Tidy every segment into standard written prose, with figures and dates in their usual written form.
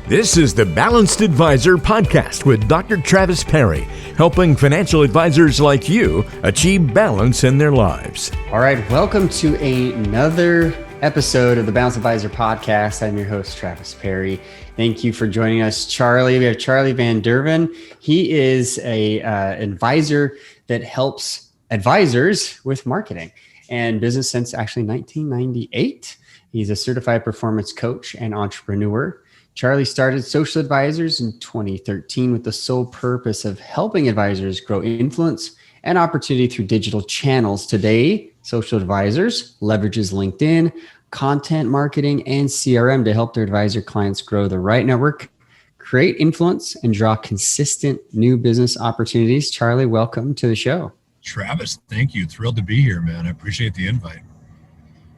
This is the Balanced Advisor podcast with Dr. Travis Perry, helping financial advisors like you achieve balance in their lives. All right, welcome to another episode of the Balanced Advisor podcast. I'm your host, Travis Perry. Thank you for joining us, Charlie. We have Charlie Van Derven. He is a advisor that helps advisors with marketing and business since actually 1998. He's a certified performance coach and entrepreneur. Charlie started Social Advisors in 2013 with the sole purpose of helping advisors grow influence and opportunity through digital channels. Today, Social Advisors leverages LinkedIn, content marketing, and CRM to help their advisor clients grow the right network, create influence, and draw consistent new business opportunities. Charlie, welcome to the show. Travis, thank you. Thrilled to be here, man. I appreciate the invite.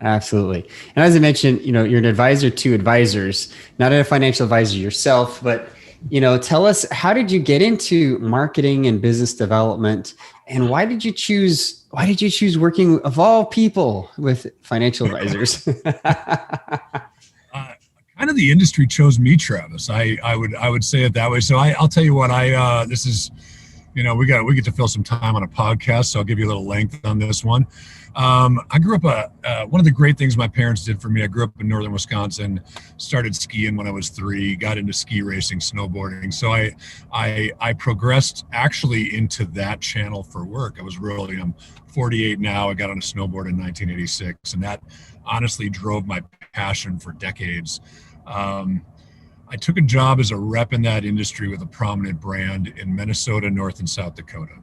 Absolutely. And as I mentioned, you're an advisor to advisors, not a financial advisor yourself, but, tell us, how did you get into marketing and business development, and why did you choose working, of all people, with financial advisors? Kind of the industry chose me, Travis. I would say it that way. So I'll tell you what, this is, we get to fill some time on a podcast, so I'll give you a little length on this one. I grew up, one of the great things my parents did for me, I grew up in northern Wisconsin, started skiing when I was 3, got into ski racing, snowboarding. So I progressed actually into that channel for work. I'm 48 now. I got on a snowboard in 1986, and that honestly drove my passion for decades. I took a job as a rep in that industry with a prominent brand in Minnesota, North and South Dakota.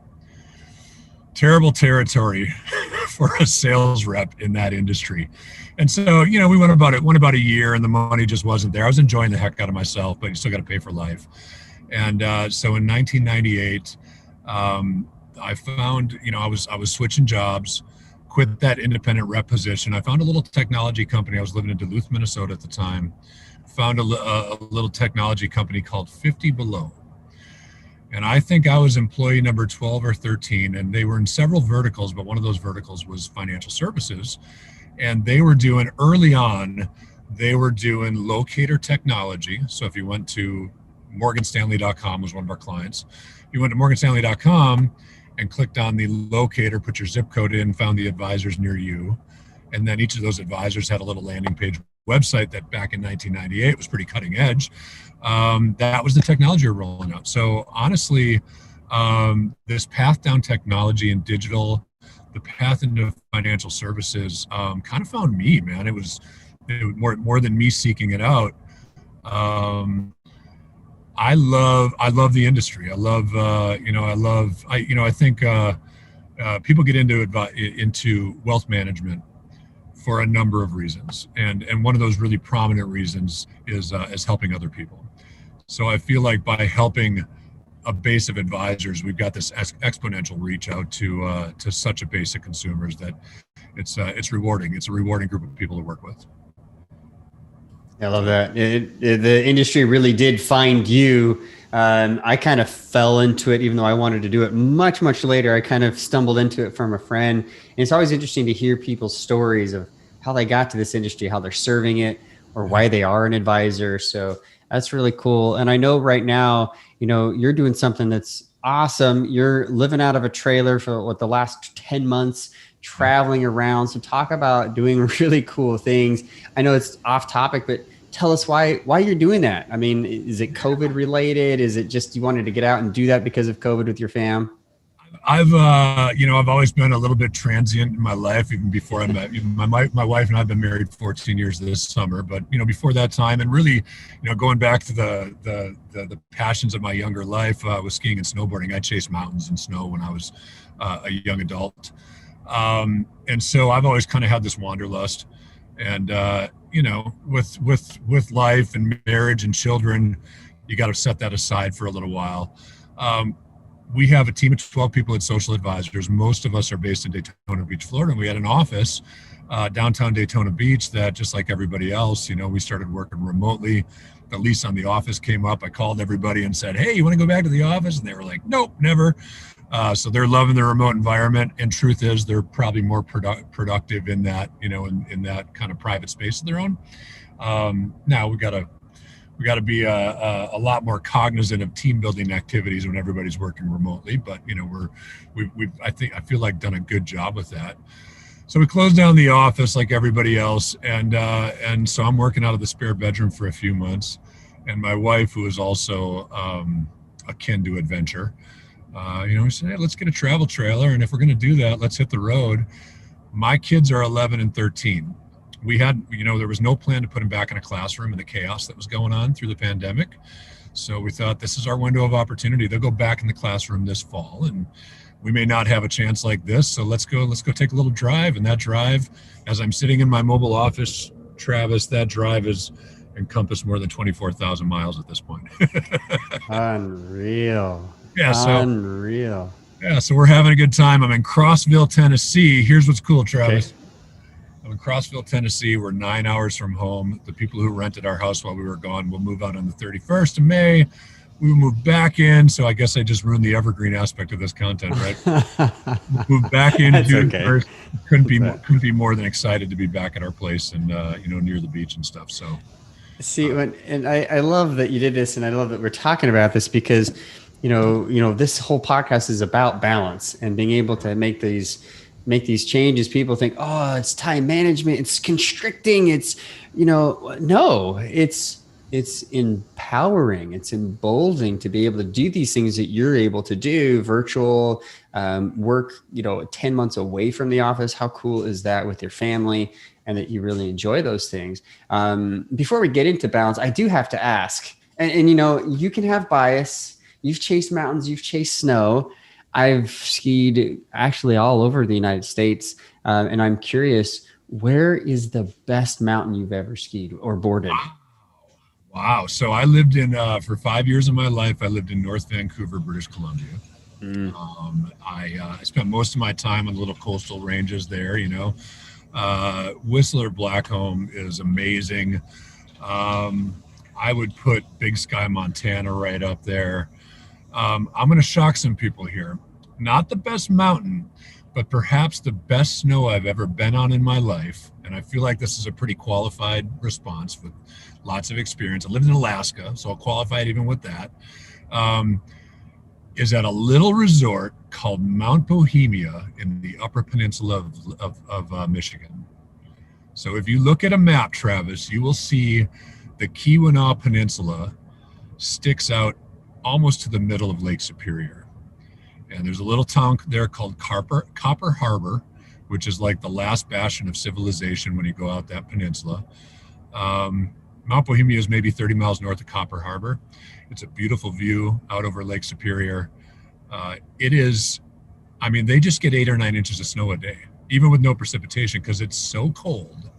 Terrible territory for a sales rep in that industry. And so, we went about a year, and the money just wasn't there. I was enjoying the heck out of myself, but you still got to pay for life. And so in 1998, I found, I was switching jobs, quit that independent rep position. I found a little technology company. I was living in Duluth, Minnesota at the time. Found a little technology company called 50 Below. And I think I was employee number 12 or 13, and they were in several verticals, but one of those verticals was financial services. And they were doing locator technology. So if you went to morganstanley.com, was one of our clients. You went to morganstanley.com and clicked on the locator, put your zip code in, found the advisors near you. And then each of those advisors had a little landing page website that back in 1998 was pretty cutting edge. That was the technology we're rolling out. So honestly, this path down technology and digital, the path into financial services, kind of found me, man. It was more than me seeking it out. I love the industry. I think people get into wealth management for a number of reasons. And one of those really prominent reasons is helping other people. So I feel like by helping a base of advisors, we've got this exponential reach out to such a base of consumers that it's rewarding. It's a rewarding group of people to work with. I love that. The industry really did find you. I kind of fell into it, even though I wanted to do it much, much later. I kind of stumbled into it from a friend. And it's always interesting to hear people's stories of how they got to this industry, how they're serving it, or why they are an advisor. So that's really cool. And I know right now, you're doing something that's awesome. You're living out of a trailer for the last 10 months, traveling around. So talk about doing really cool things. I know it's off topic, but tell us why you're doing that. I mean, is it COVID related? Is it just you wanted to get out and do that because of COVID with your fam? I've always been a little bit transient in my life, even before I met my wife, and I've been married 14 years this summer. But before that time, and really, going back to the passions of my younger life, was skiing and snowboarding. I chased mountains and snow when I was a young adult, and so I've always kind of had this wanderlust. And with life and marriage and children, you got to set that aside for a little while. We have a team of 12 people at Social Advisors. Most of us are based in Daytona Beach, Florida. And we had an office downtown Daytona Beach that, just like everybody else, we started working remotely. The lease on the office came up. I called everybody and said, hey, you want to go back to the office? And they were like, nope, never. So they're loving the remote environment. And truth is, they're probably more productive in that, in that kind of private space of their own. Now we got we got to be a lot more cognizant of team building activities when everybody's working remotely. But I feel like done a good job with that. So we closed down the office like everybody else, and so I'm working out of the spare bedroom for a few months. And my wife, who is also akin to adventure, we said, hey, let's get a travel trailer, and if we're going to do that, let's hit the road. My kids are 11 and 13. We had, there was no plan to put them back in a classroom in the chaos that was going on through the pandemic. So we thought this is our window of opportunity. They'll go back in the classroom this fall, and we may not have a chance like this. So let's go take a little drive. And that drive, as I'm sitting in my mobile office, Travis, that drive has encompassed more than 24,000 miles at this point. Unreal. Yeah. Unreal. Yeah. So we're having a good time. I'm in Crossville, Tennessee. Here's what's cool, Travis. Okay. I'm in Crossville, Tennessee. We're 9 hours from home. The people who rented our house while we were gone will move out on the 31st of May. We will move back in. So I guess I just ruined the evergreen aspect of this content, right? Move back in June 1st. Couldn't be more than excited to be back at our place and near the beach and stuff. So see, I love that you did this, and I love that we're talking about this because this whole podcast is about balance and being able to make these changes. People think, oh, it's time management, it's constricting, it's no, it's empowering, it's emboldening to be able to do these things that you're able to do, virtual work, 10 months away from the office. How cool is that with your family, and that you really enjoy those things? Before we get into balance, I do have to ask, and you can have bias. You've chased mountains, you've chased snow. I've skied actually all over the United States. And I'm curious, where is the best mountain you've ever skied or boarded? Wow. So I lived for 5 years of my life, I lived in North Vancouver, British Columbia. I spent most of my time on the little coastal ranges there, Whistler Blackcomb is amazing. I would put Big Sky, Montana right up there. I'm going to shock some people here. Not the best mountain, but perhaps the best snow I've ever been on in my life. And I feel like this is a pretty qualified response with lots of experience. I lived in Alaska, so I'll qualify it even with that. Is at a little resort called Mount Bohemia in the Upper Peninsula of Michigan. So if you look at a map, Travis, you will see the Keweenaw Peninsula sticks out almost to the middle of Lake Superior. And there's a little town there called Copper Harbor, which is like the last bastion of civilization when you go out that peninsula. Mount Bohemia is maybe 30 miles north of Copper Harbor. It's a beautiful view out over Lake Superior. It is, they just get 8 or 9 inches of snow a day, even with no precipitation, because it's so cold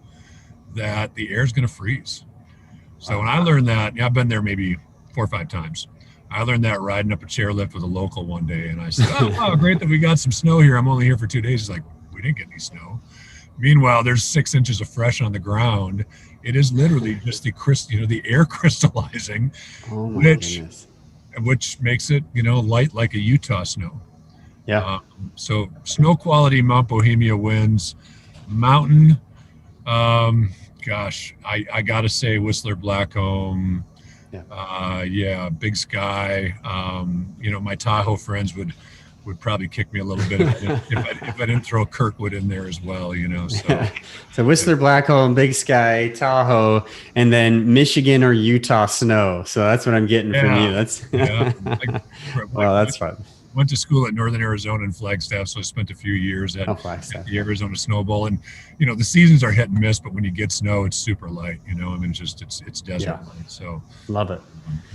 that the air is going to freeze. So when I learned that, I've been there maybe 4 or 5 times. I learned that riding up a chairlift with a local one day, and I said, oh, wow, great that we got some snow here. I'm only here for 2 days. He's like, we didn't get any snow. Meanwhile, there's 6 inches of fresh on the ground. It is literally just the air crystallizing, which makes it, light like a Utah snow. Yeah. So snow quality, Mount Bohemia wins. Mountain, gosh, I got to say Whistler Blackcomb. Big Sky. My Tahoe friends would probably kick me a little bit if I didn't throw Kirkwood in there as well, So Whistler Blackcomb, Big Sky, Tahoe, and then Michigan or Utah snow. So that's what I'm getting from you. That's well, that's fun. Went to school at Northern Arizona in Flagstaff, so I spent a few years at the Arizona Snow Bowl. And the seasons are hit and miss, but when you get snow, it's super light. It's desert light. So love it.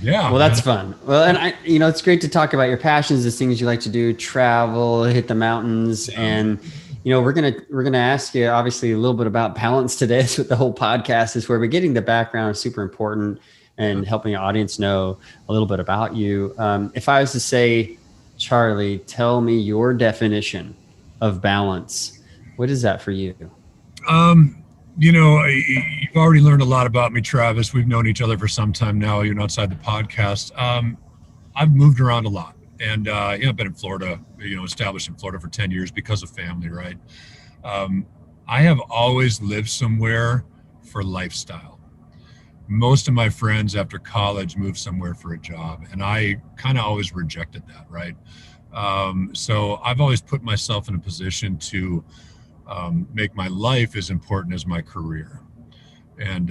Yeah. Well, that's fun. Well, and it's great to talk about your passions, the things you like to do, travel, hit the mountains, and we're gonna ask you obviously a little bit about balance today. That's what the whole podcast is for. But getting the background is super important, and helping the audience know a little bit about you. If I was to say, Charlie, tell me your definition of balance. What is that for you? You've already learned a lot about me, Travis. We've known each other for some time now, even outside the podcast. I've moved around a lot, and I've been in Florida, established in Florida for 10 years because of family, right? I have always lived somewhere for lifestyle. most of my friends after college moved somewhere for a job, and I kind of always rejected that, right? So I've always put myself in a position to make my life as important as my career. And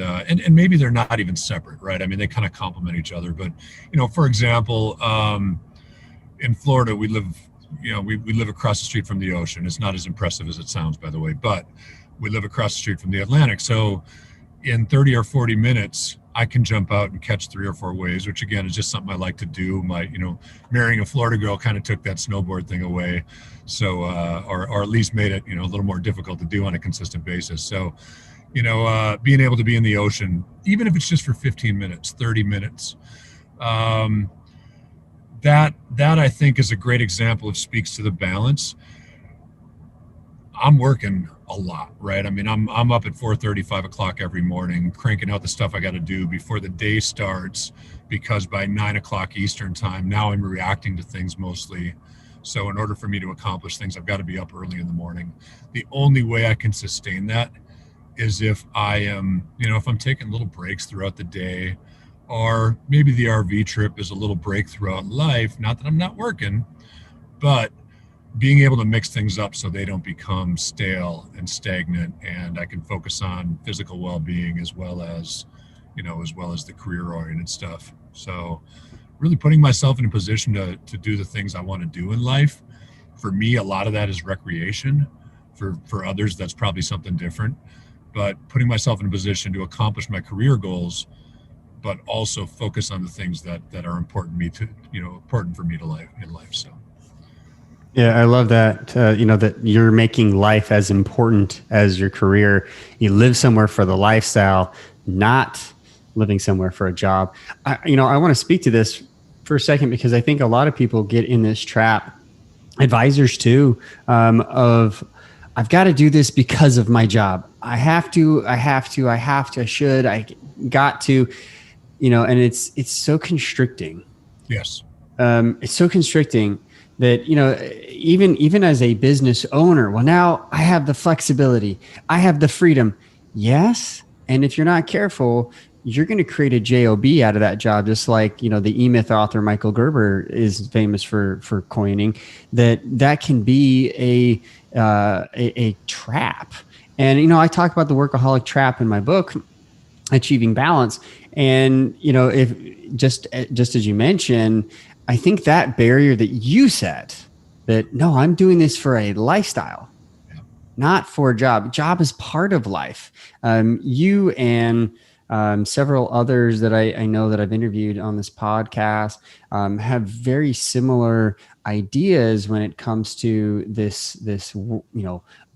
maybe they're not even separate, right? I mean, they kind of complement each other. But, for example, in Florida, we live, we live across the street from the ocean. It's not as impressive as it sounds, by the way, but we live across the street from the Atlantic. So in 30 or 40 minutes, I can jump out and catch 3 or 4 waves, which again is just something I like to do. Marrying a Florida girl kind of took that snowboard thing away. So, or at least made it, a little more difficult to do on a consistent basis. So, being able to be in the ocean, even if it's just for 15 minutes, 30 minutes, that I think is a great example of speaks to the balance. I'm working a lot, right? I mean, I'm up at 4:30, 5 o'clock every morning, cranking out the stuff I got to do before the day starts, because by 9 o'clock Eastern time, now I'm reacting to things mostly. So in order for me to accomplish things, I've got to be up early in the morning. The only way I can sustain that is if I am, if I'm taking little breaks throughout the day, or maybe the RV trip is a little break throughout life. Not that I'm not working, but being able to mix things up so they don't become stale and stagnant, and I can focus on physical well-being as well as the career-oriented stuff. So really putting myself in a position to do the things I want to do in life. For me, a lot of that is recreation. For others, that's probably something different. But putting myself in a position to accomplish my career goals, but also focus on the things that are important for me in life. So. Yeah, I love that. That you're making life as important as your career. You live somewhere for the lifestyle, not living somewhere for a job. I want to speak to this for a second, because I think a lot of people get in this trap, advisors too, of I've got to do this because of my job. I have to, I should, I got to, and it's so constricting. Yes. It's so constricting that, even as a business owner, well, now I have the flexibility, I have the freedom. Yes. And if you're not careful, you're going to create a job out of that job. Just like, the E-Myth author, Michael Gerber, is famous for coining that can be a trap. And, I talk about the workaholic trap in my book, Achieving Balance. And, if just as you mentioned, I think that barrier that you set, that no, I'm doing this for a lifestyle, not for a job. Job is part of life. You and several others that I know that I've interviewed on this podcast have very similar ideas when it comes to this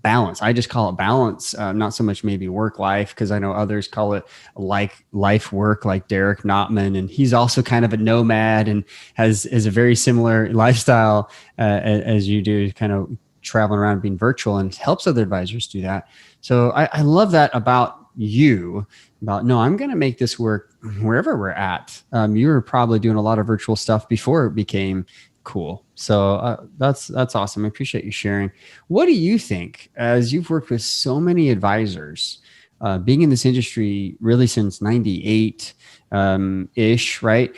balance. I just call it balance, not so much maybe work life, because I know others call it like life work, like Derek Notman, and he's also kind of a nomad and has a very similar lifestyle as you do, kind of traveling around being virtual, and helps other advisors do that. So I love that about you. No, I'm going to make this work wherever we're at. You were probably doing a lot of virtual stuff before it became cool. So that's awesome. I appreciate you sharing. What do you think, as you've worked with so many advisors, being in this industry really since 98 ish, right?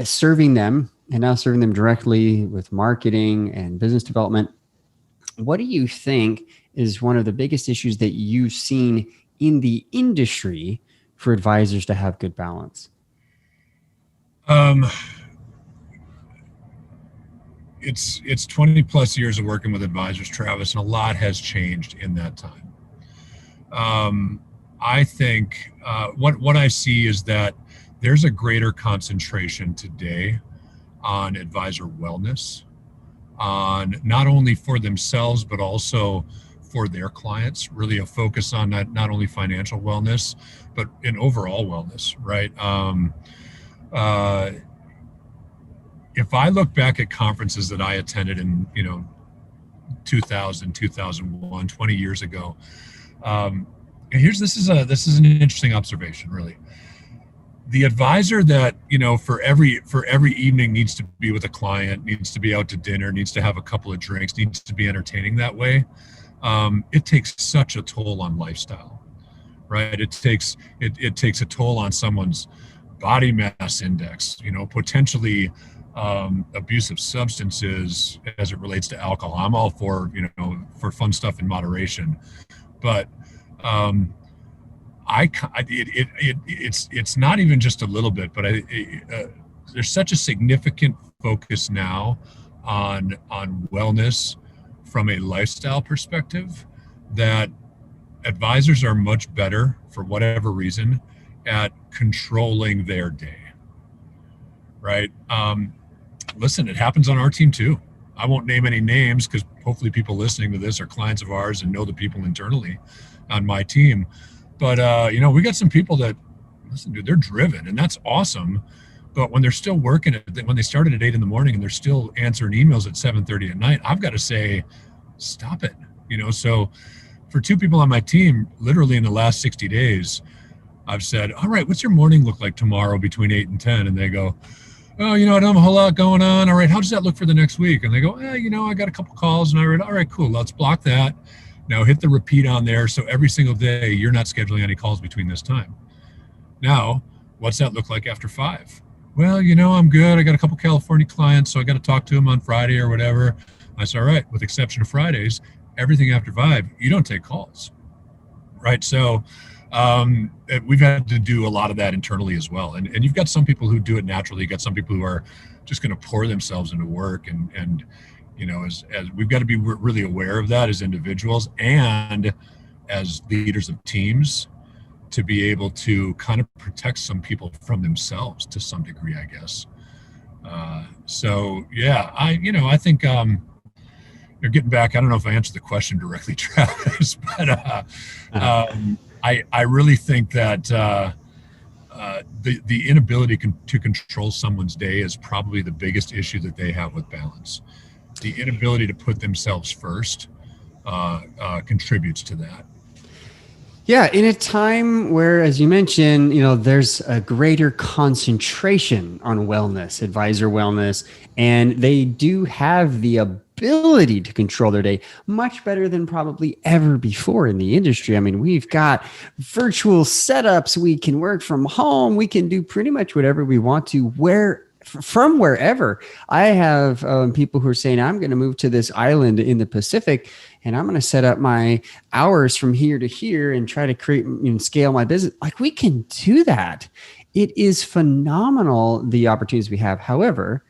Serving them and now serving them directly with marketing and business development. What do you think is one of the biggest issues that you've seen in the industry for advisors to have good balance? It's 20 plus years of working with advisors, Travis, and a lot has changed in that time. I think what I see is that there's a greater concentration today on advisor wellness, on not only for themselves, but also for their clients, really a focus on not only financial wellness, but in overall wellness, right? If I look back at conferences that I attended in, 2000, 2001, 20 years ago, and this is an interesting observation, really. The advisor that, for every evening needs to be with a client, needs to be out to dinner, needs to have a couple of drinks, needs to be entertaining that way. It takes such a toll on lifestyle, right? It takes a toll on someone's body mass index, potentially abusive substances as it relates to alcohol. I'm all for, for fun stuff in moderation, but it's not even just a little bit, but there's such a significant focus now on wellness from a lifestyle perspective that advisors are much better, for whatever reason, at controlling their day, right? Listen, it happens on our team too. I won't name any names because hopefully people listening to this are clients of ours and know the people internally on my team. But, we got some people that, listen, dude, they're driven, and that's awesome. But when they're still working, when they started at 8 in the morning and they're still answering emails at 7:30 at night, I've got to say, stop it. So for 2 people on my team, literally in the last 60 days, I've said, all right, what's your morning look like tomorrow between 8 and 10? And they go, oh, I don't have a whole lot going on. All right, how does that look for the next week? And they go, I got a couple calls. And I read, all right, cool, let's block that. Now hit the repeat on there. So every single day, you're not scheduling any calls between this time. Now, what's that look like after 5? Well, I'm good. I got a couple California clients, so I got to talk to them on Friday or whatever. I said, all right, with exception of Fridays, everything after 5, you don't take calls, right? So we've had to do a lot of that internally as well. And you've got some people who do it naturally. You've got some people who are just going to pour themselves into work. And as we've got to be really aware of that as individuals and as leaders of teams, to be able to kind of protect some people from themselves to some degree, I guess. So yeah, I think you're getting back. I don't know if I answered the question directly, Travis, but I really think that the inability to control someone's day is probably the biggest issue that they have with balance. The inability to put themselves first contributes to that. Yeah, in a time where, as you mentioned, there's a greater concentration on wellness, advisor wellness, and they do have the ability to control their day much better than probably ever before in the industry. I mean, we've got virtual setups. We can work from home. We can do pretty much whatever we want to, from wherever. I have people who are saying, I'm going to move to this island in the Pacific, and I'm going to set up my hours from here to here and try to create and scale my business. Like, we can do that. It is phenomenal, the opportunities we have. However,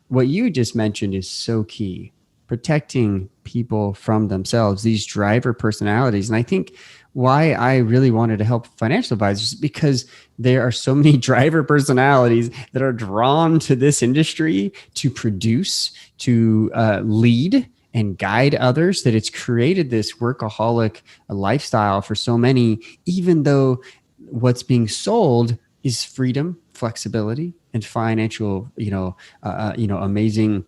what you just mentioned is so key. Protecting people from themselves, these driver personalities. And I think why I really wanted to help financial advisors is because there are so many driver personalities that are drawn to this industry to produce, to lead and guide others, that it's created this workaholic lifestyle for so many, even though what's being sold is freedom, flexibility, and financial, amazing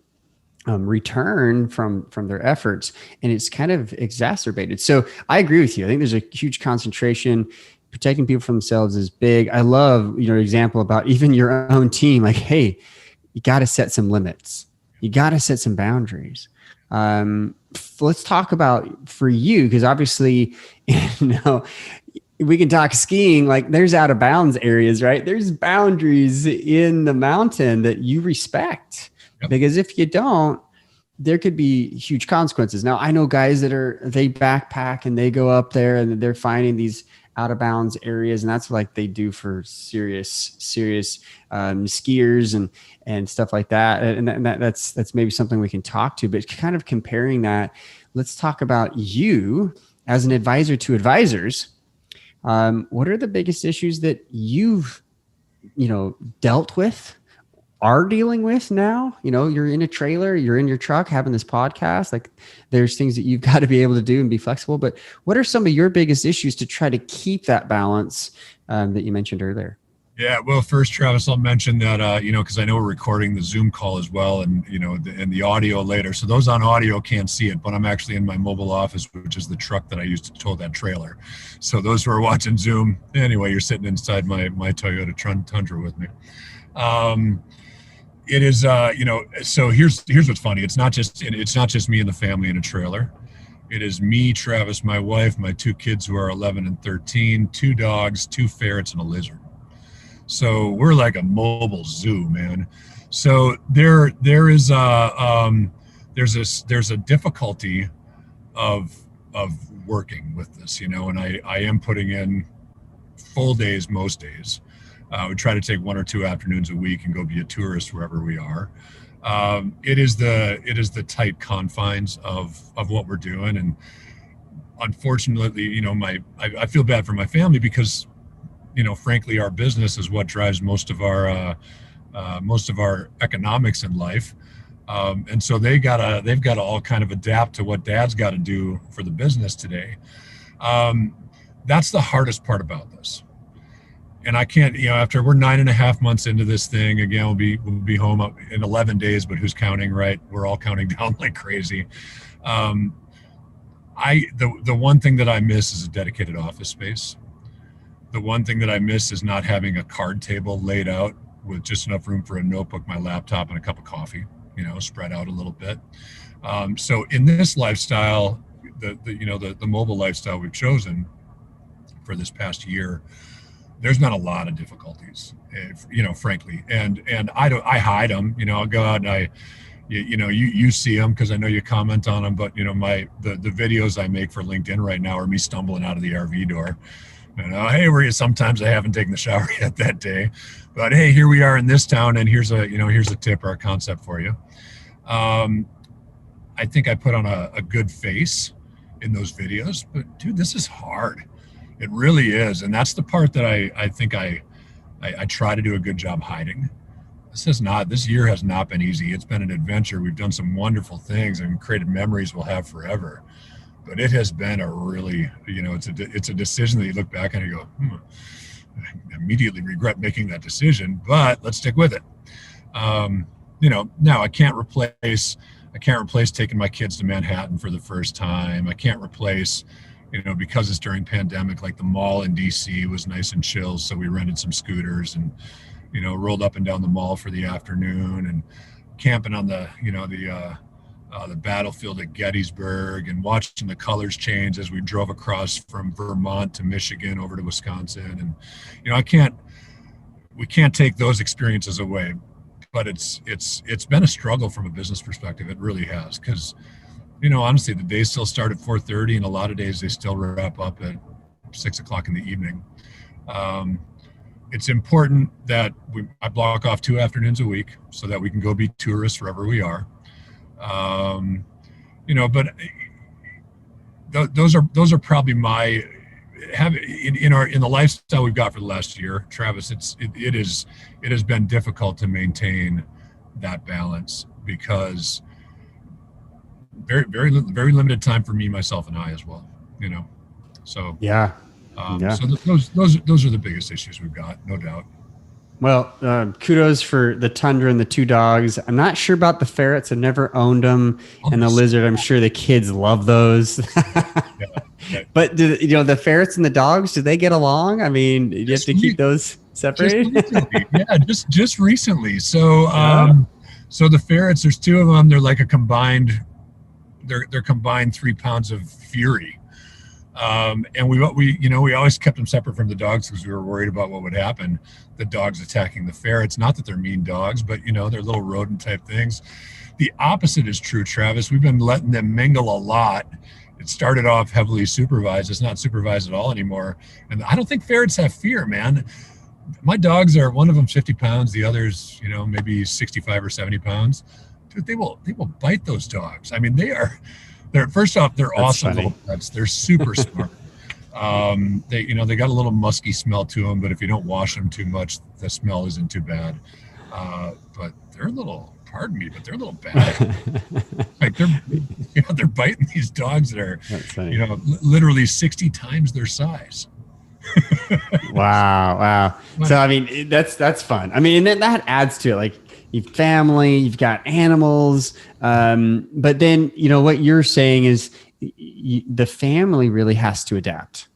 return from their efforts. And it's kind of exacerbated. So I agree with you. I think there's a huge concentration. Protecting people from themselves is big. I love your example about even your own team. Like, hey, you got to set some limits. You got to set some boundaries. Let's talk about for you, because obviously, we can talk skiing, like there's out of bounds areas, right? There's boundaries in the mountain that you respect. Yep. Because if you don't, there could be huge consequences. Now, I know guys they backpack and they go up there and they're finding these out of bounds areas, and that's like they do for serious skiers and stuff like that. And that's maybe something we can talk to, but kind of comparing that, let's talk about you as an advisor to advisors. What are the biggest issues that you've, dealt with, are dealing with now? You're in a trailer, you're in your truck having this podcast. Like, there's things that you've got to be able to do and be flexible. But what are some of your biggest issues to try to keep that balance that you mentioned earlier? Yeah, well, first, Travis, I'll mention that, because I know we're recording the Zoom call as well, and, and the audio later. So those on audio can't see it, but I'm actually in my mobile office, which is the truck that I used to tow that trailer. So those who are watching Zoom, anyway, you're sitting inside my Toyota Tundra with me. It is, so here's what's funny. It's not just me and the family in a trailer. It is me, Travis, my wife, my 2 kids who are 11 and 13, 2 dogs, 2 ferrets, and a lizard. So we're like a mobile zoo, man. So there is there's a difficulty of working with this, and I am putting in full days most days. We try to take 1 or 2 afternoons a week and go be a tourist wherever we are. It is the tight confines of what we're doing, and unfortunately, I feel bad for my family because, frankly, our business is what drives most of our economics in life, and so they've got to all kind of adapt to what Dad's got to do for the business today. That's the hardest part about this. And I can't, after we're 9.5 months into this thing, again, we'll be home in 11 days, but who's counting, right? We're all counting down like crazy. The one thing that I miss is a dedicated office space. The one thing that I miss is not having a card table laid out with just enough room for a notebook, my laptop, and a cup of coffee, spread out a little bit. So in this lifestyle, the mobile lifestyle we've chosen for this past year, there's not a lot of difficulties, frankly. And I hide them, I'll go out and you see them because I know you comment on them, but the videos I make for LinkedIn right now are me stumbling out of the RV door. Hey, sometimes I haven't taken the shower yet that day, but hey, here we are in this town, and here's a tip or a concept for you. I think I put on a good face in those videos, but dude, this is hard. It really is. And that's the part that I think I try to do a good job hiding. This year has not been easy. It's been an adventure. We've done some wonderful things and created memories we'll have forever. But it has been a really, it's a decision that you look back and you go, I immediately regret making that decision, but let's stick with it. Now I can't replace taking my kids to Manhattan for the first time. I can't replace, because it's during pandemic, like the mall in DC was nice and chill. So we rented some scooters and, rolled up and down the mall for the afternoon, and camping on the battlefield at Gettysburg, and watching the colors change as we drove across from Vermont to Michigan over to Wisconsin. And, we can't take those experiences away, but it's been a struggle from a business perspective. It really has. 'Cause, honestly, the days still start at 4:30, and a lot of days they still wrap up at 6:00 in the evening. It's important that I block off 2 afternoons a week so that we can go be tourists wherever we are. But those are probably my in the lifestyle we've got for the last year, Travis. It has been difficult to maintain that balance because very, very, very limited time for me, myself, and I as well. So yeah. So those are the biggest issues we've got, no doubt. Well, kudos for the Tundra and the 2 dogs. I'm not sure about the ferrets. I've never owned them. And the lizard, I'm sure the kids love those. Yeah. But the ferrets and the dogs, do they get along? I mean, do you have to keep those separated? Just recently. So, so the ferrets, there's 2 of them. They're like they're combined 3 pounds of fury. And we always kept them separate from the dogs because we were worried about what would happen. The dogs attacking the ferrets. Not that they're mean dogs, but they're little rodent type things. The opposite is true, Travis. We've been letting them mingle a lot. It started off heavily supervised. It's not supervised at all anymore. And I don't think ferrets have fear, man. My dogs are, one of them 50 pounds, the others, maybe 65 or 70 pounds. Dude, they will bite those dogs. I mean, they're first off, they're That's awesome funny. Little pets. They're super smart. They got a little musky smell to them, but if you don't wash them too much, the smell isn't too bad. But they're a little, pardon me, but they're a little bad. Like they're biting these dogs that are, literally 60 times their size. Wow. So, I mean, that's fun. I mean, and that adds to it. Like, you've family, you've got animals. But then, what you're saying is the family really has to adapt.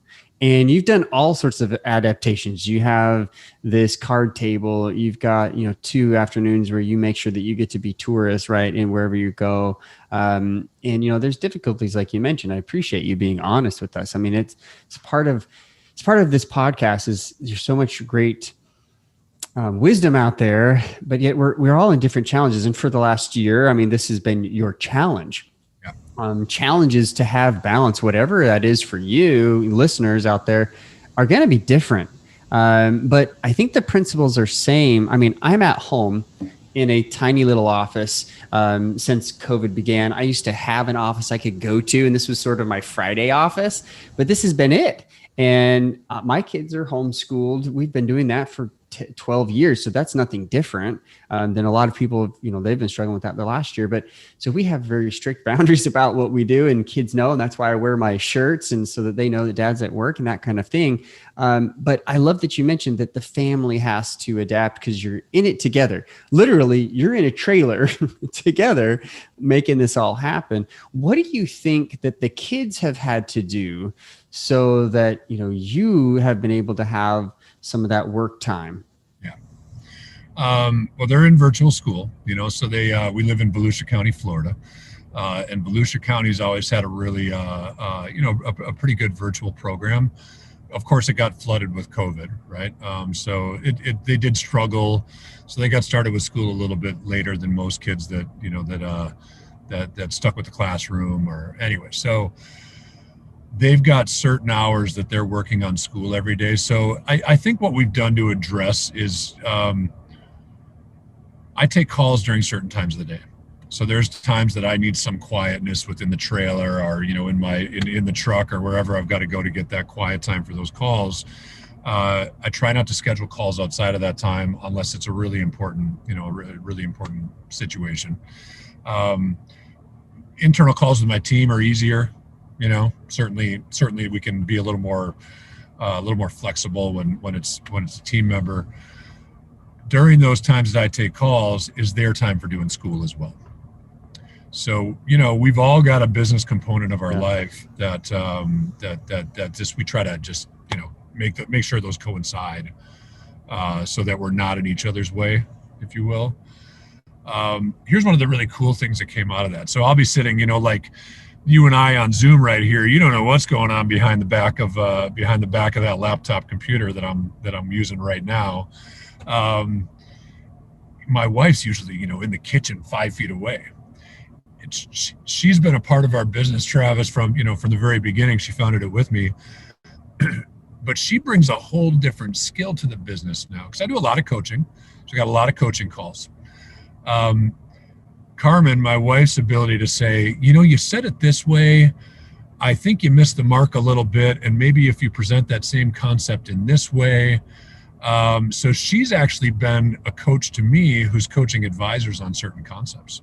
And you've done all sorts of adaptations. You have this card table. You've got, 2 afternoons where you make sure that you get to be tourists, right? And wherever you go. And, there's difficulties like you mentioned. I appreciate you being honest with us. I mean, it's part of this podcast is there's so much great wisdom out there, but yet we're all in different challenges. And for the last year, I mean, this has been your challenge. Challenges to have balance, whatever that is for you, listeners out there, are going to be different. But I think the principles are same. I mean, I'm at home in a tiny little office since COVID began. I used to have an office I could go to, and this was sort of my Friday office, but this has been it. And my kids are homeschooled. We've been doing that for 12 years. So that's nothing different than a lot of people, they've been struggling with that the last year. But so we have very strict boundaries about what we do, and kids know, and that's why I wear my shirts, and so that they know that dad's at work and that kind of thing. But I love that you mentioned that the family has to adapt because you're in it together. Literally, you're in a trailer together making this all happen. What do you think that the kids have had to do so that, you have been able to have some of that work time? Well, they're in virtual school, so we live in Volusia County, Florida. And Volusia County's always had a really, a pretty good virtual program. Of course, it got flooded with COVID, right? So they did struggle. So they got started with school a little bit later than most kids that stuck with the classroom or anyway. So they've got certain hours that they're working on school every day. So I think what we've done to address is I take calls during certain times of the day. So there's times that I need some quietness within the trailer or, in the truck or wherever I've got to go to get that quiet time for those calls. I try not to schedule calls outside of that time unless it's a really important, really important situation. Internal calls with my team are easier. Certainly we can be a little more flexible when it's a team member. During those times that I take calls is their time for doing school as well. So, we've all got a business component of our life that just, we try to just, make sure those coincide, so that we're not in each other's way, if you will. Here's one of the really cool things that came out of that. So I'll be sitting, like you and I on Zoom right here. You don't know what's going on behind the back of that laptop computer that I'm using right now. My wife's usually, in the kitchen 5 feet away. She's been a part of our business, Travis, from the very beginning. She founded it with me, but she brings a whole different skill to the business now. Cause I do a lot of coaching. So I got a lot of coaching calls. Carmen, my wife's ability to say, you said it this way. I think you missed the mark a little bit. And maybe if you present that same concept in this way. So she's actually been a coach to me who's coaching advisors on certain concepts,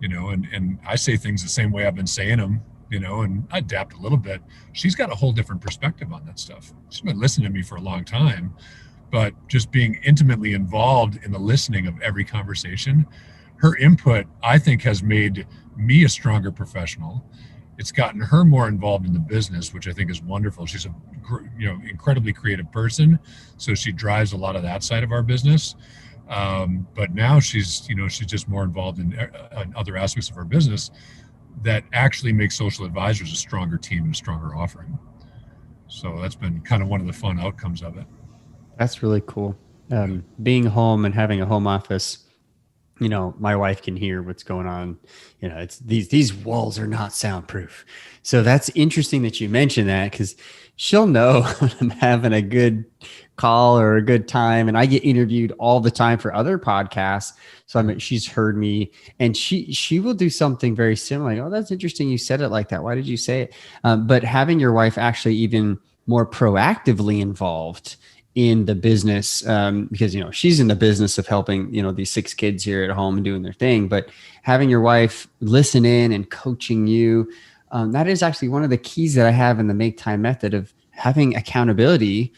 and I say things the same way I've been saying them, and I adapt a little bit. She's got a whole different perspective on that stuff. She's been listening to me for a long time, but just being intimately involved in the listening of every conversation, her input, I think, has made me a stronger professional. It's gotten her more involved in the business, which I think is wonderful. She's a incredibly creative person, so she drives a lot of that side of our business. But now she's just more involved in other aspects of our business that actually make social advisors a stronger team and a stronger offering. So that's been kind of one of the fun outcomes of it. That's really cool. Being home and having a home office, my wife can hear what's going on. It's these walls are not soundproof. So that's interesting that you mentioned that, because she'll know when I'm having a good call or a good time. And I get interviewed all the time for other podcasts. So she's heard me, and she will do something very similar. Like, oh, that's interesting. You said it like that. Why did you say it? But having your wife actually even more proactively involved in the business, because, she's in the business of helping, these 6 kids here at home and doing their thing, but having your wife listen in and coaching you, that is actually one of the keys that I have in the Make Time method of having accountability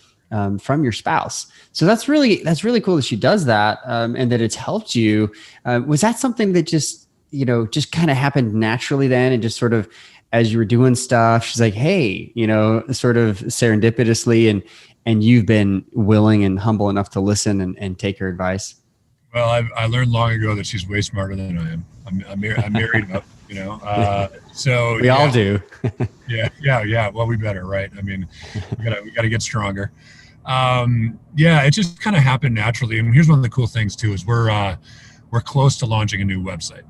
from your spouse. So that's really cool that she does that, and that it's helped you. Was that something that just just kind of happened naturally then, and just sort of as you were doing stuff, she's like, hey, sort of serendipitously, and you've been willing and humble enough to listen and take her advice? Well, I learned long ago that she's way smarter than I am. I'm married up, so we all do. Yeah. Well, we better, right? I mean, we gotta get stronger. It just kind of happened naturally. And here's one of the cool things too, is we're close to launching a new website.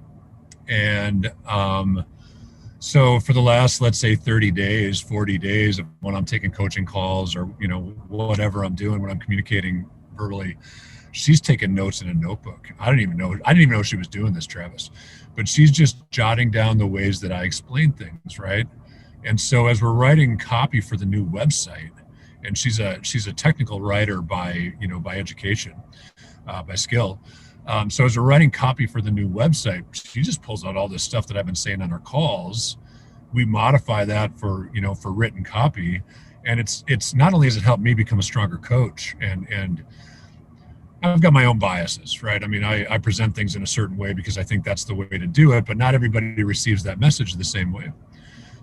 And, so for the last, let's say 30 days, 40 days of when I'm taking coaching calls or, whatever I'm doing, when I'm communicating verbally, she's taking notes in a notebook. I didn't even know she was doing this, Travis, but she's just jotting down the ways that I explain things. Right. And so as we're writing copy for the new website, and she's a technical writer by education, by skill. So as we're writing copy for the new website, she just pulls out all this stuff that I've been saying on our calls. We modify that for written copy. And it's not only has it helped me become a stronger coach, and I've got my own biases, right? I mean, I present things in a certain way because I think that's the way to do it, but not everybody receives that message the same way.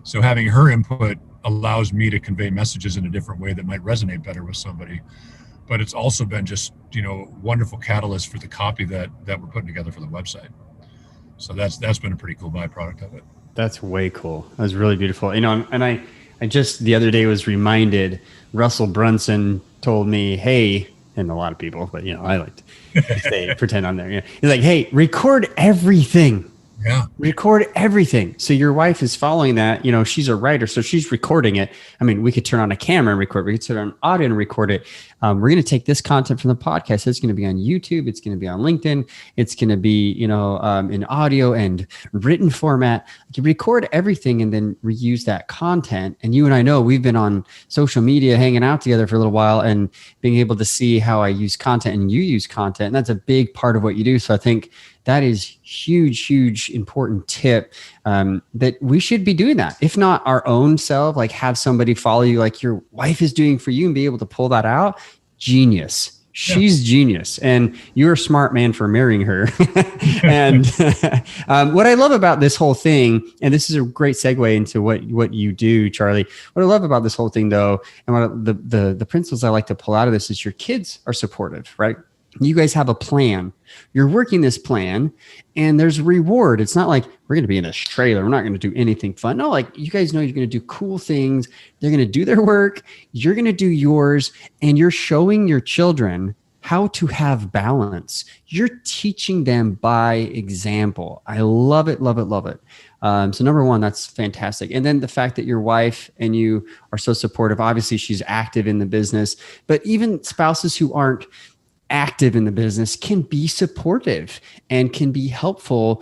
So having her input allows me to convey messages in a different way that might resonate better with somebody. But it's also been just, wonderful catalyst for the copy that we're putting together for the website. So that's been a pretty cool byproduct of it. That's way cool. That was really beautiful. And I just the other day was reminded, Russell Brunson told me, hey, and a lot of people, but I like to say, pretend I'm there. He's like, hey, record everything. Yeah. Record everything. So your wife is following that, she's a writer, so she's recording it. I mean, we could turn on a camera and record, we could turn on audio and record it. We're going to take this content from the podcast. It's going to be on YouTube. It's going to be on LinkedIn. It's going to be, in audio and written format. You record everything and then reuse that content. And you and I know we've been on social media hanging out together for a little while and being able to see how I use content and you use content. And that's a big part of what you do. So I think that is huge, important tip, that we should be doing that. If not our own self, like have somebody follow you like your wife is doing for you and be able to pull that out. Genius. She's genius. And you're a smart man for marrying her. And what I love about this whole thing, and this is a great segue into what you do, Charlie. What I love about this whole thing though, and what the principles I like to pull out of this is your kids are supportive, right? You guys have a plan. You're working this plan and there's a reward. It's not like we're going to be in this trailer. We're not going to do anything fun. No, like you guys know you're going to do cool things. They're going to do their work. You're going to do yours. And you're showing your children how to have balance. You're teaching them by example. I love it, love it, love it. So number one, that's fantastic. And then the fact that your wife and you are so supportive, obviously she's active in the business, but even spouses who aren't active in the business can be supportive and can be helpful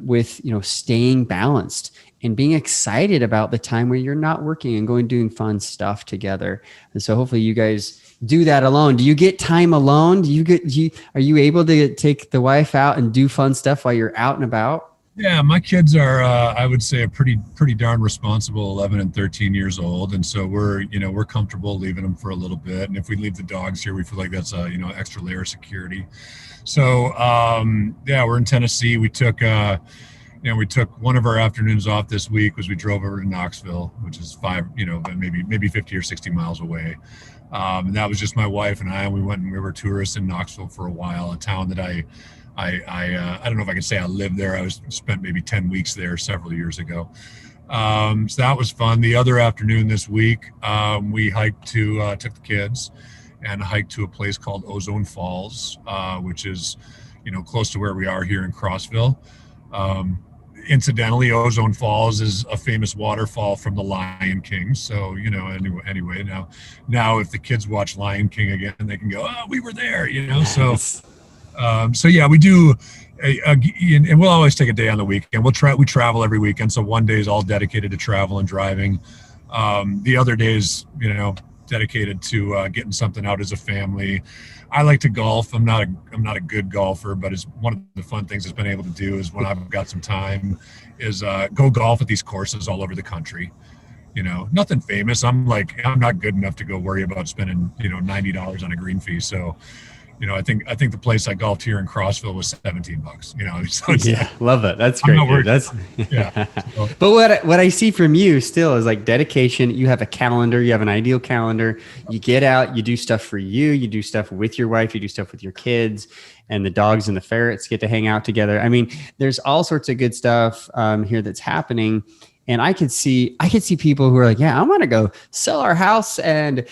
with staying balanced and being excited about the time where you're not working and going doing fun stuff together. And so hopefully you guys do that alone. Do you get time alone? Are you able to take the wife out and do fun stuff while you're out and about? Yeah, my kids are, I would say, a pretty darn responsible 11 and 13 years old. And so we're comfortable leaving them for a little bit. And if we leave the dogs here, we feel like that's a, extra layer of security. So, we're in Tennessee. We took one of our afternoons off this week we drove over to Knoxville, which is maybe 50 or 60 miles away. And that was just my wife and I, and we went and we were tourists in Knoxville for a while, a town that I don't know if I can say I lived there. I spent maybe 10 weeks there several years ago. So that was fun. The other afternoon this week, we hiked took the kids and hiked to a place called Ozone Falls, which is, close to where we are here in Crossville. Incidentally, Ozone Falls is a famous waterfall from the Lion King. So, anyway, now if the kids watch Lion King again, they can go, oh, we were there, so. We do, and we'll always take a day on the weekend. We travel every weekend. So one day is all dedicated to travel and driving. The other day is, dedicated to getting something out as a family. I like to golf. I'm not a good golfer, but it's one of the fun things I've been able to do is when I've got some time is go golf at these courses all over the country. Nothing famous. I'm not good enough to go worry about spending, $90 on a green fee. So, I think the place I golfed here in Crossville was $17. So it's Yeah, love it. That's great. Dude. That's yeah. So, but what I see from you still is like dedication. You have a calendar, you have an ideal calendar. You get out, you do stuff for you, you do stuff with your wife, you do stuff with your kids, and the dogs and the ferrets get to hang out together. I mean, there's all sorts of good stuff here that's happening. And I could see people who are like, yeah, I want to go sell our house and,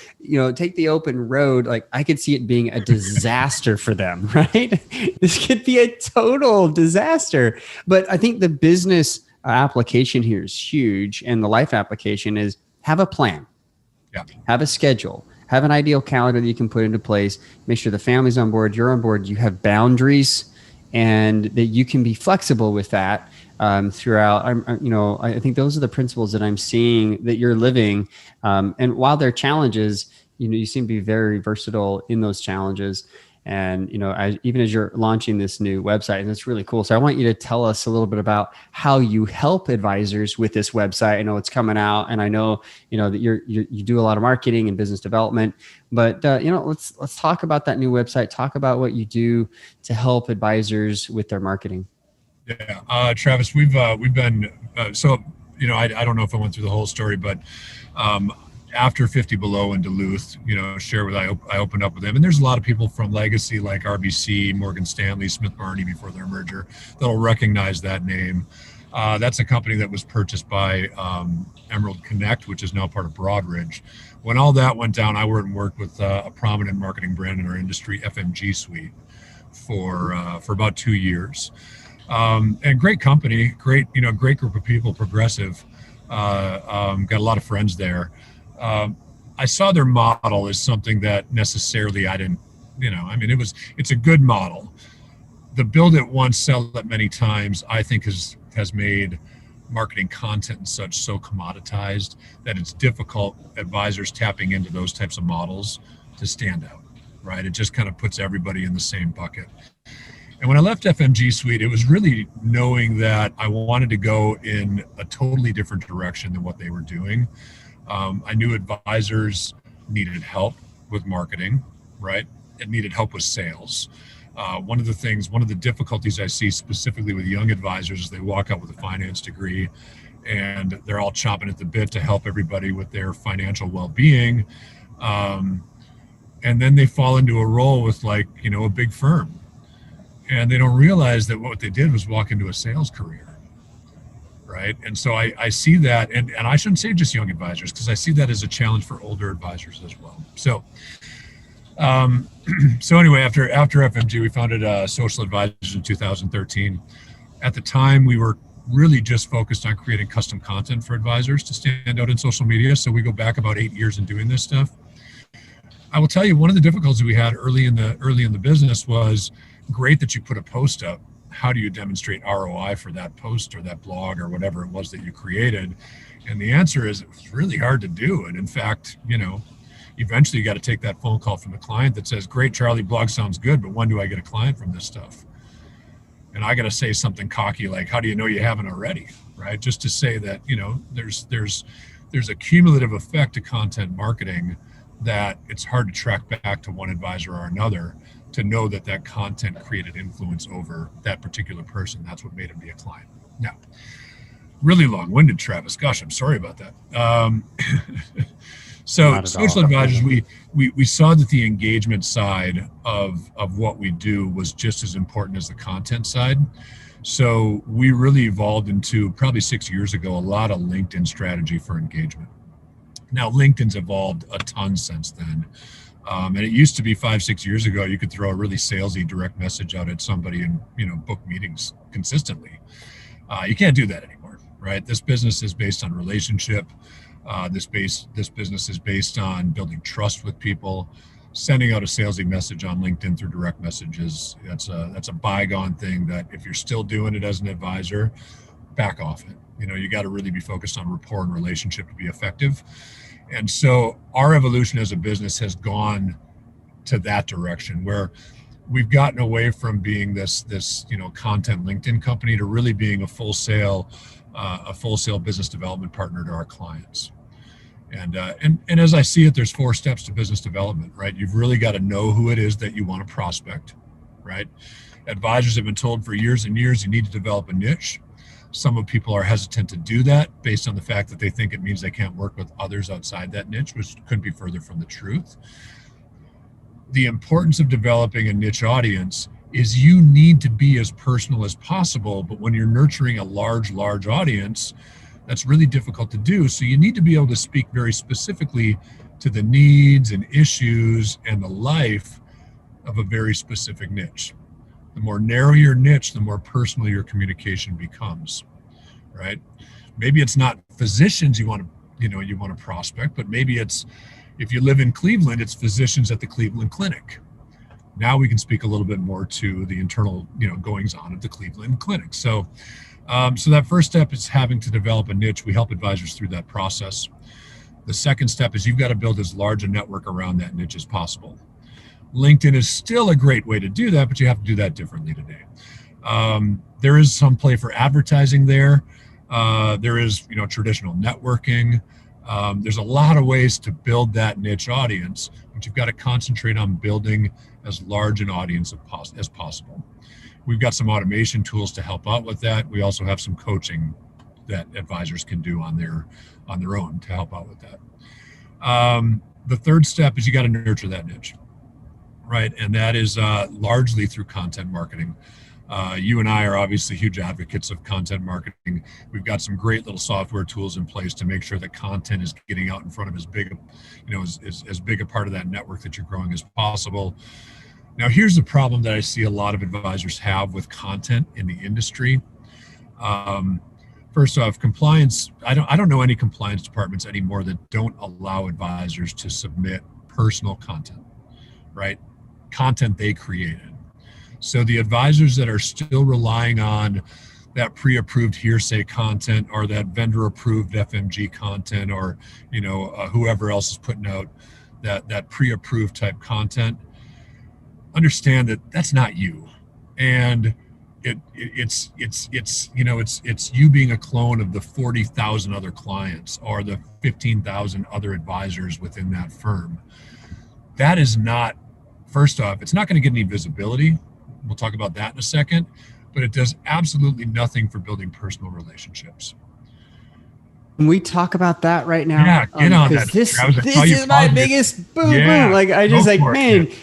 take the open road. Like I could see it being a disaster for them, right? This could be a total disaster. But I think the business application here is huge. And the life application is have a plan, have a schedule, have an ideal calendar that you can put into place, make sure the family's on board, you're on board, you have boundaries, and that you can be flexible with that. Throughout, I think those are the principles that I'm seeing that you're living. And while they're challenges, you seem to be very versatile in those challenges. And, even as you're launching this new website, and it's really cool. So I want you to tell us a little bit about how you help advisors with this website. I know it's coming out, and I know, that you do a lot of marketing and business development, but, let's talk about that new website, talk about what you do to help advisors with their marketing. Yeah, Travis, we've been I don't know if I went through the whole story, but after 50 Below in Duluth, I opened up with them, and there's a lot of people from legacy like RBC, Morgan Stanley, Smith Barney before their merger that'll recognize that name. That's a company that was purchased by Emerald Connect, which is now part of Broadridge. When all that went down, I worked with a prominent marketing brand in our industry, FMG Suite, for about 2 years. And great company, great group of people, progressive, got a lot of friends there. I saw their model as something that necessarily I didn't, it's a good model. The build it once, sell it many times, I think has made marketing content and such so commoditized that it's difficult advisors tapping into those types of models to stand out, right? It just kind of puts everybody in the same bucket. And when I left FMG Suite, it was really knowing that I wanted to go in a totally different direction than what they were doing. I knew advisors needed help with marketing, right? It needed help with sales. One of the difficulties I see specifically with young advisors is they walk out with a finance degree and they're all chomping at the bit to help everybody with their financial well-being. And then they fall into a role with a big firm. And they don't realize that what they did was walk into a sales career, right? And so I see that, and I shouldn't say just young advisors, because I see that as a challenge for older advisors as well. So, anyway, after FMG, we founded Social Advisors in 2013. At the time, we were really just focused on creating custom content for advisors to stand out in social media. So we go back about 8 years in doing this stuff. I will tell you, one of the difficulties we had early in the business was, great that you put a post up. How do you demonstrate ROI for that post or that blog or whatever it was that you created? And the answer is, it was really hard to do. And in fact, eventually you got to take that phone call from the client that says, great, Charlie, blog sounds good, but when do I get a client from this stuff? And I got to say something cocky like, how do you know you haven't already? Right? Just to say that, there's a cumulative effect to content marketing that it's hard to track back to one advisor or another to know that content created influence over that particular person. That's what made him be a client. Now, really long-winded, Travis. Gosh, I'm sorry about that. So social advisors, we saw that the engagement side of what we do was just as important as the content side. So we really evolved into, probably 6 years ago, a lot of LinkedIn strategy for engagement. Now, LinkedIn's evolved a ton since then. And it used to be 5-6 years ago, you could throw a really salesy direct message out at somebody and, book meetings consistently. You can't do that anymore, right? This business is based on relationship. This business is based on building trust with people. Sending out a salesy message on LinkedIn through direct messages, that's a bygone thing that if you're still doing it as an advisor, back off it. You got to really be focused on rapport and relationship to be effective. And so our evolution as a business has gone to that direction where we've gotten away from being this content LinkedIn company to really being a full sale business development partner to our clients. And as I see it, there's 4 steps to business development, right? You've really got to know who it is that you want to prospect, right? Advisors have been told for years and years you need to develop a niche. Some of people are hesitant to do that based on the fact that they think it means they can't work with others outside that niche, which couldn't be further from the truth. The importance of developing a niche audience is you need to be as personal as possible, but when you're nurturing a large audience, that's really difficult to do. So you need to be able to speak very specifically to the needs and issues and the life of a very specific niche. The more narrow your niche, the more personal your communication becomes, right? Maybe it's not physicians you want to prospect, but maybe it's, if you live in Cleveland, it's physicians at the Cleveland Clinic. Now we can speak a little bit more to the internal, goings on of the Cleveland Clinic. So that first step is having to develop a niche. We help advisors through that process. The second step is you've got to build as large a network around that niche as possible. LinkedIn is still a great way to do that, but you have to do that differently today. There is some play for advertising there. There is, traditional networking. There's a lot of ways to build that niche audience, but you've got to concentrate on building as large an audience as possible. We've got some automation tools to help out with that. We also have some coaching that advisors can do on their own to help out with that. The third step is you got to nurture that niche, right? And that is largely through content marketing. You and I are obviously huge advocates of content marketing. We've got some great little software tools in place to make sure that content is getting out in front of as big a part of that network that you're growing as possible. Now, here's the problem that I see a lot of advisors have with content in the industry. First off, compliance. I don't know any compliance departments anymore that don't allow advisors to submit personal content, right? Content they created. So the advisors that are still relying on that pre-approved hearsay content or that vendor-approved FMG content or whoever else is putting out that pre-approved type content, understand that that's not you, and it's you being a clone of the 40,000 other clients or the 15,000 other advisors within that firm. That is not. First off, it's not going to get any visibility. We'll talk about that in a second, but it does absolutely nothing for building personal relationships. Can we talk about that right now? Yeah, get on that. This is my biggest boom. Like I just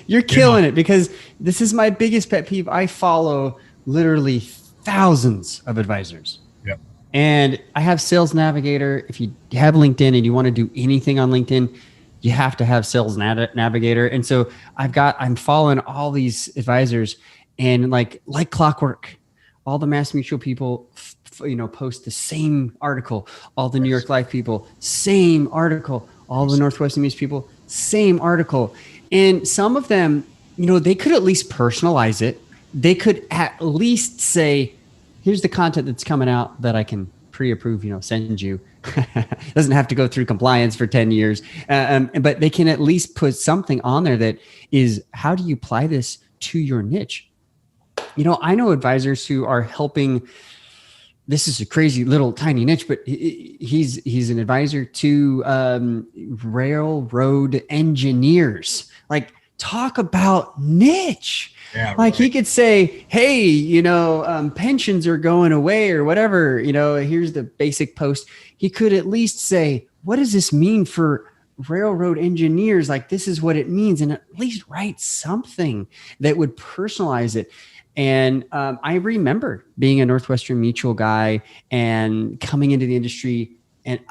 you're killing it, because this is my biggest pet peeve. I follow literally thousands of advisors. Yep. And I have Sales Navigator. If you have LinkedIn and you want to do anything on LinkedIn, you have to have Sales Navigator. And so I'm following all these advisors, and like clockwork, all the Mass Mutual people, post the same article. All the New York Life people, same article. All the Northwestern News people, same article. And some of them, they could at least personalize it. They could at least say, here's the content that's coming out that I can pre-approve, send you. Doesn't have to go through compliance for 10 years. But they can at least put something on there that is, how do you apply this to your niche? I know advisors who are helping. This is a crazy little tiny niche, but he's an advisor to railroad engineers. Like, talk about niche. Yeah, like, he could say, hey, pensions are going away or whatever, here's the basic post. He could at least say, what does this mean for railroad engineers? Like, this is what it means. And at least write something that would personalize it. And I remember being a Northwestern Mutual guy and coming into the industry,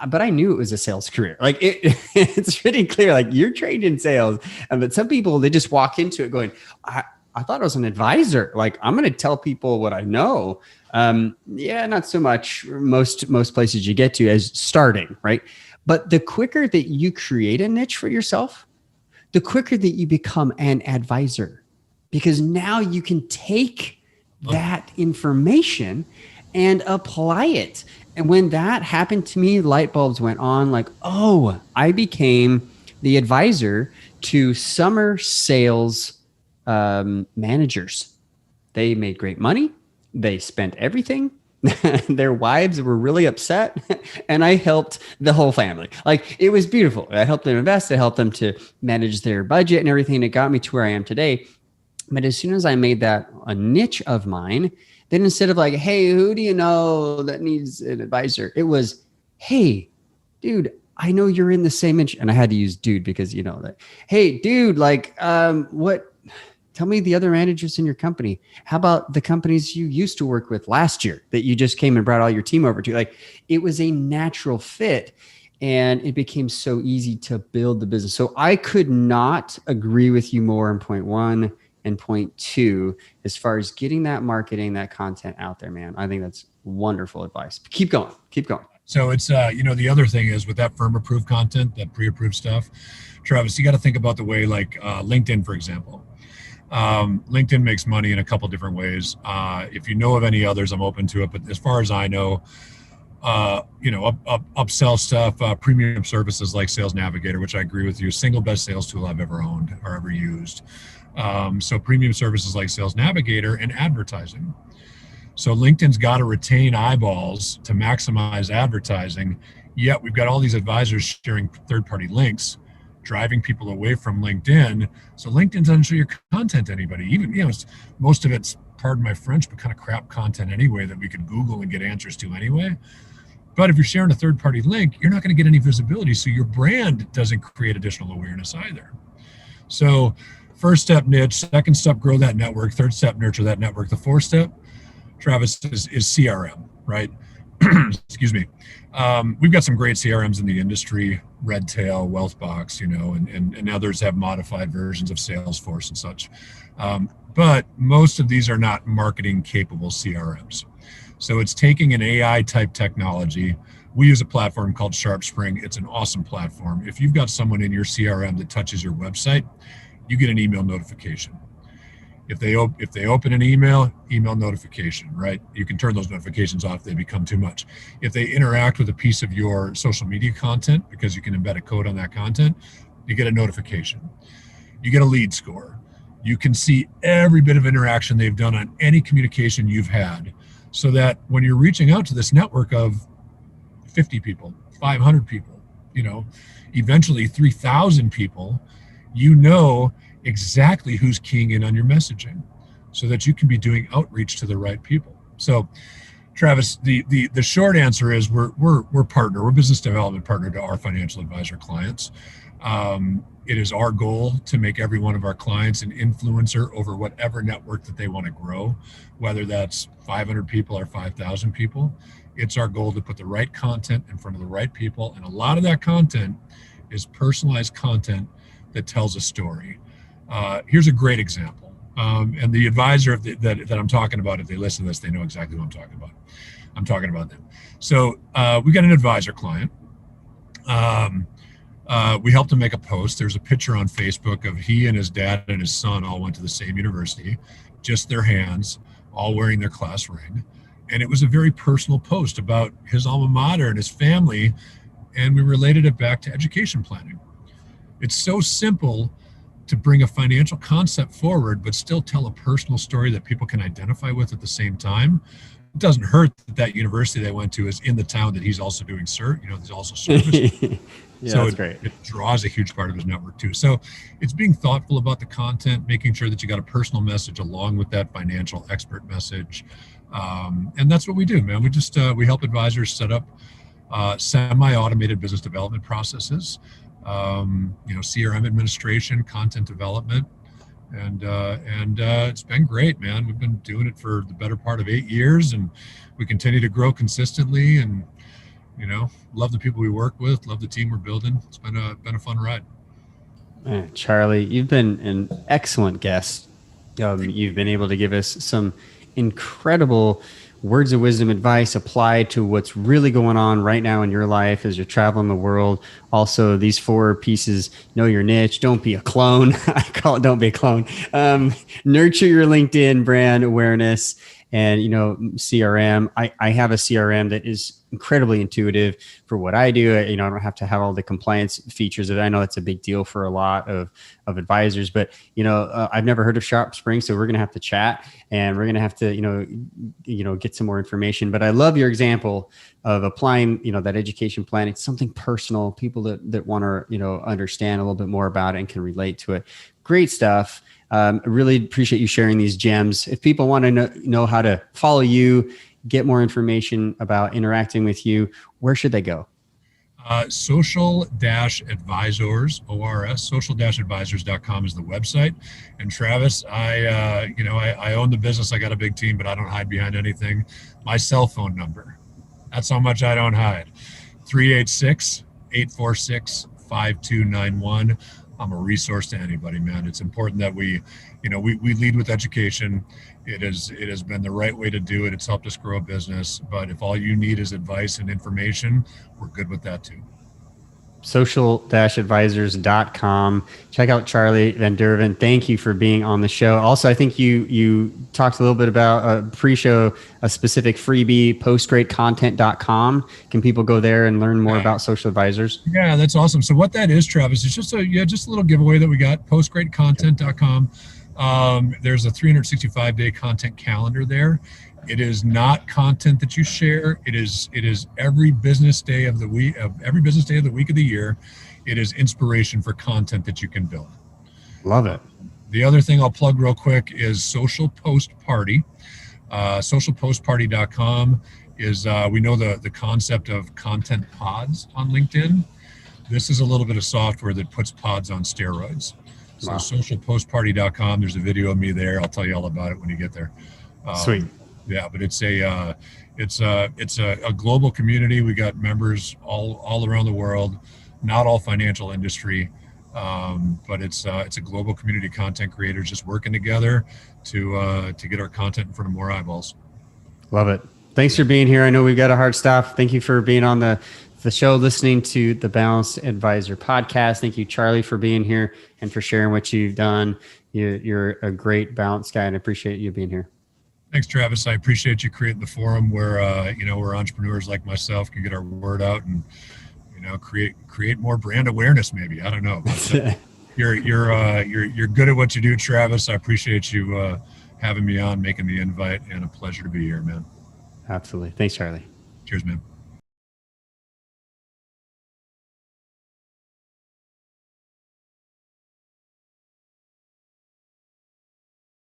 but I knew it was a sales career. Like, it's pretty clear, like, you're trained in sales. But some people, they just walk into it going, I thought I was an advisor. Like, I'm going to tell people what I know. Not so much. Most places you get to as starting, right? But the quicker that you create a niche for yourself, the quicker that you become an advisor. Because now you can take that information and apply it. And when that happened to me, light bulbs went on. Like, I became the advisor to summer sales managers. They made great money. They spent everything. Their wives were really upset, and I helped the whole family. Like, it was beautiful. I helped them invest. I helped them to manage their budget and everything. It got me to where I am today. But as soon as I made that a niche of mine, then instead of like, hey, who do you know that needs an advisor? It was, hey, dude, I know you're in the same niche. And I had to use dude because, you know, that, hey, dude, like, tell me the other managers in your company. How about the companies you used to work with last year that you just came and brought all your team over to? Like, it was a natural fit, and it became so easy to build the business. So I could not agree with you more in point one and point two, as far as getting that marketing, that content out there, man. I think that's wonderful advice. Keep going. Keep going. So it's, the other thing is with that firm approved content, that pre-approved stuff, Travis, you got to think about the way, like LinkedIn, for example. LinkedIn makes money in a couple different ways. If you know of any others, I'm open to it. But as far as I know, upsell stuff, premium services like Sales Navigator, which I agree with you, single best sales tool I've ever owned or ever used. So premium services like Sales Navigator and advertising. So LinkedIn's got to retain eyeballs to maximize advertising. Yet we've got all these advisors sharing third-party links, driving people away from LinkedIn. So LinkedIn doesn't show your content to anybody. Even, most of it's, pardon my French, but kind of crap content anyway that we could Google and get answers to anyway. But if you're sharing a third-party link, you're not going to get any visibility. So your brand doesn't create additional awareness either. So first step, niche. Second step, grow that network. Third step, nurture that network. The fourth step, Travis, is CRM, right? Excuse me. We've got some great CRMs in the industry, Redtail, Wealthbox, and others have modified versions of Salesforce and such. But most of these are not marketing capable CRMs. So it's taking an AI type technology. We use a platform called SharpSpring. It's an awesome platform. If you've got someone in your CRM that touches your website, you get an email notification. If they open an email notification, right? You can turn those notifications off if they become too much. If they interact with a piece of your social media content, because you can embed a code on that content, you get a notification. You get a lead score. You can see every bit of interaction they've done on any communication you've had, so that when you're reaching out to this network of 50 people, 500 people, eventually 3,000 people, exactly who's keying in on your messaging, so that you can be doing outreach to the right people. So Travis, the short answer is we're partner, we're business development partner to our financial advisor clients. It is our goal to make every one of our clients an influencer over whatever network that they want to grow, whether that's 500 people or 5,000 people. It's our goal to put the right content in front of the right people. And a lot of that content is personalized content that tells a story. Here's a great example. And the advisor that I'm talking about, if they listen to this, they know exactly what I'm talking about. I'm talking about them. So we got an advisor client. We helped him make a post. There's a picture on Facebook of he and his dad and his son all went to the same university, just their hands, all wearing their class ring. And it was a very personal post about his alma mater and his family. And we related it back to education planning. It's so simple to bring a financial concept forward, but still tell a personal story that people can identify with at the same time. It doesn't hurt that university they went to is in the town that he's also doing he's also service. Yeah, so that's great. It draws a huge part of his network too. So it's being thoughtful about the content, making sure that you got a personal message along with that financial expert message. And that's what we do, man. We just, we help advisors set up semi-automated business development processes, CRM administration, content development. And it's been great, man. We've been doing it for the better part of 8 years, and we continue to grow consistently, and, love the people we work with, love the team we're building. It's been a fun ride. Man, Charlie, you've been an excellent guest. You've been able to give us some incredible words of wisdom, advice applied to what's really going on right now in your life as you're traveling the world. Also, these 4 pieces: know your niche, don't be a clone. I call it don't be a clone. Nurture your LinkedIn brand awareness, and, CRM. I have a CRM that is incredibly intuitive for what I do. I don't have to have all the compliance features of it. I know it's a big deal for a lot of advisors, but, I've never heard of Sharp Spring. So we're going to have to chat, and we're going to have to, get some more information. But I love your example of applying, that education plan. It's something personal, people that want to, understand a little bit more about it and can relate to it. Great stuff. I really appreciate you sharing these gems. If people want to know how to follow you, get more information about interacting with you, where should they go? Social-advisors, social-advisors.com is the website. And Travis, I own the business. I got a big team, but I don't hide behind anything. My cell phone number, that's how much I don't hide. 386-846-5291. I'm a resource to anybody, man. It's important that we lead with education. It has been the right way to do it. It's helped us grow a business. But if all you need is advice and information, we're good with that too. Social-advisors.com. Check out Charlie Van Derven. Thank you for being on the show. Also, I think you talked a little bit about pre-show, a specific freebie, postgreatcontent.com. Can people go there and learn more about social advisors? Yeah, that's awesome. So what that is, Travis, is just a little giveaway that we got, postgreatcontent.com. There's a 365-day content calendar there. It is not content that you share. It is every business day of the week of the year. It is inspiration for content that you can build. Love it. The other thing I'll plug real quick is Social Post Party. Socialpostparty.com is we know the concept of content pods on LinkedIn. This is a little bit of software that puts pods on steroids. So wow. Socialpostparty.com. There's a video of me there. I'll tell you all about it when you get there. Sweet. Yeah, but it's a global community. We got members all around the world, not all financial industry, but it's a global community of content creators just working together to get our content in front of more eyeballs. Love it. Thanks for being here. I know we've got a hard stop. Thank you for being on the show, listening to the Balanced Advisor podcast. Thank you, Charlie, for being here and for sharing what you've done. You're a great balanced guy, and I appreciate you being here. Thanks, Travis. I appreciate you creating the forum where where entrepreneurs like myself can get our word out and create more brand awareness. Maybe, I don't know. But, you're good at what you do, Travis. I appreciate you having me on, making the invite, and a pleasure to be here, man. Absolutely. Thanks, Charlie. Cheers, man.